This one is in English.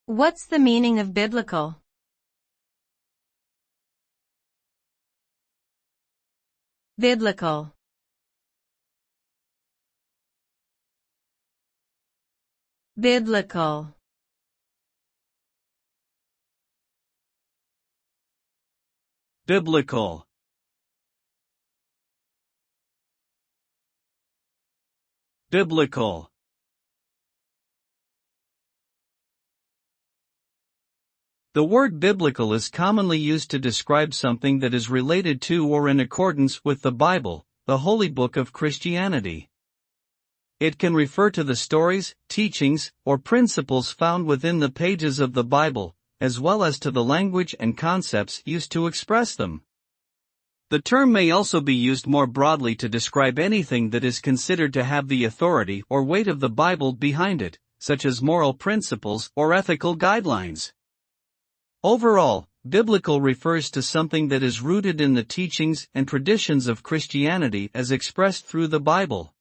What's the meaning of biblical? Biblical. Biblical. Biblical. Biblical. The word biblical is commonly used to describe something that is related to or in accordance with the Bible, the holy book of Christianity. It can refer to the stories, teachings, or principles found within the pages of the Bible, as well as to the language and concepts used to express them. The term may also be used more broadly to describe anything that is considered to have the authority or weight of the Bible behind it, such as moral principles or ethical guidelines. Overall, biblical refers to something that is rooted in the teachings and traditions of Christianity as expressed through the Bible.